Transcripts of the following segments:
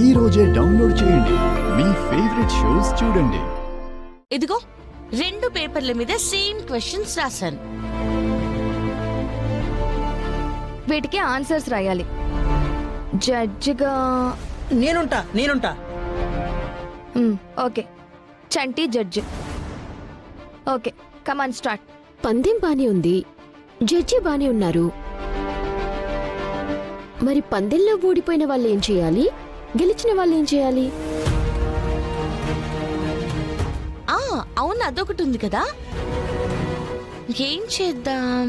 ఈ రోజే డౌన్లోడ్ చేయండి. మీ ఫేవరెట్ షోస్ చూడండి. ఇదిగో 2 పేపర్ల మీద సేమ్ క్వశ్చన్స్ రాశాను. వీటికి ఆన్సర్స్ రాయాలి. జడ్జిగా నేనుంటా. ఓకే, చంటి జడ్జి. Okay, come on start. పందెం బానే ఉంది, జడ్జి బానే ఉన్నారు. మరి పందెంలో ఓడిపోయిన వాళ్ళు ఏం చేయాలి, గెలిచిన వాళ్ళు ఏం చేయాలి? అవును, అదొకటి ఉంది కదా. ఏం చేద్దాం?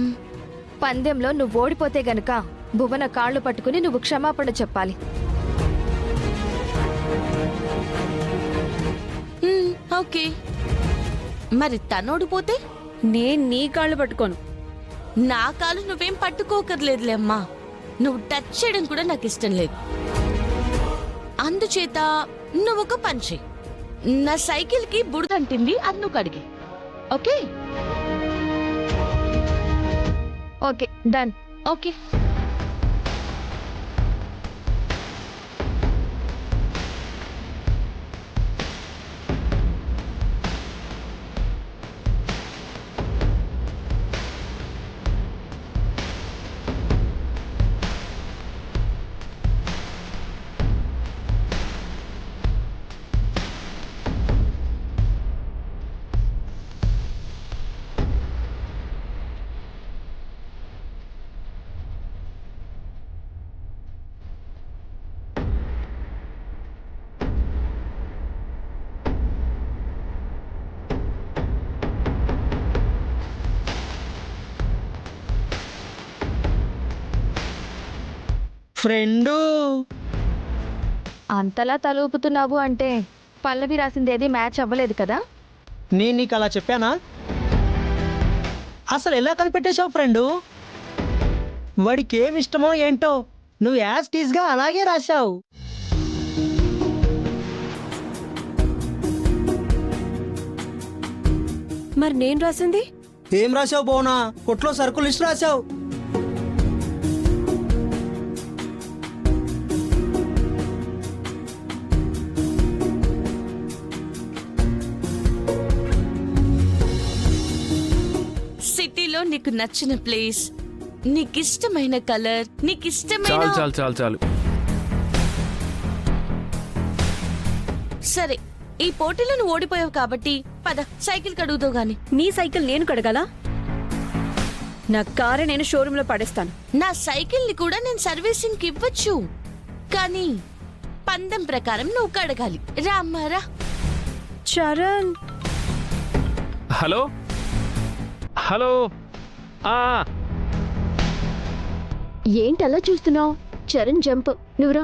పందెంలో నువ్వు ఓడిపోతే గనక భువన కాళ్ళు పట్టుకుని నువ్వు క్షమాపణ చెప్పాలి. ఓకే, మరి తనోడిపోతే నేను నీ కాళ్ళు పట్టుకోను. నా కాలు నువ్వేం పట్టుకోకర్లేదులే అమ్మా. నువ్వు టచ్ చేయడం కూడా నాకు ఇష్టం లేదు. అందుచేత నువ్వు ఒక పని చెయ్యి. నా సైకిల్కి బురదంటింది, అది నువ్వు కడిగి. Okay okay, done. Okay. Friend అంతలా తలూపుతున్నావు అంటే పల్లవి రాసిందేది మ్యాచ్ అవ్వలేదు కదా. నేను నీకు అలా చెప్పానా? అసలు ఎలా కనిపెట్టేశావు ఫ్రెండు? వాడికి ఏమి ఇష్టమో ఏంటో నువ్వు యాజ్ టీజ్గా అలాగే రాశావు. మరి నేను రాసింది? ఏం రాశావు బోనా? కొట్లో సరుకులు లిస్ట్ రాశావు. సిటీలో నీకు నచ్చిన ప్లేస్, నీకిష్టమైన కలర్, నీకిష్టమైన... చాలు. సరే, ఈ పోటీలో నువ్వు ఓడిపోయావు కాబట్టి పద సైకిల్ కడుగుతావు గాని. నీ సైకిల్ నేను కడగాలా? నా కారు నేను షోరూంలో పడేస్తాను. నా సైకిల్ ని కూడా నేను సర్వీసింగ్ కి ఇవ్వచ్చు, కానీ పందెం ప్రకారం నువ్వు కడగాలి. రా అమ్మా రా. Charan, hello hello. ఏంటలా చూస్తున్నావు? చరణ్ జంప్, నువ్వురా.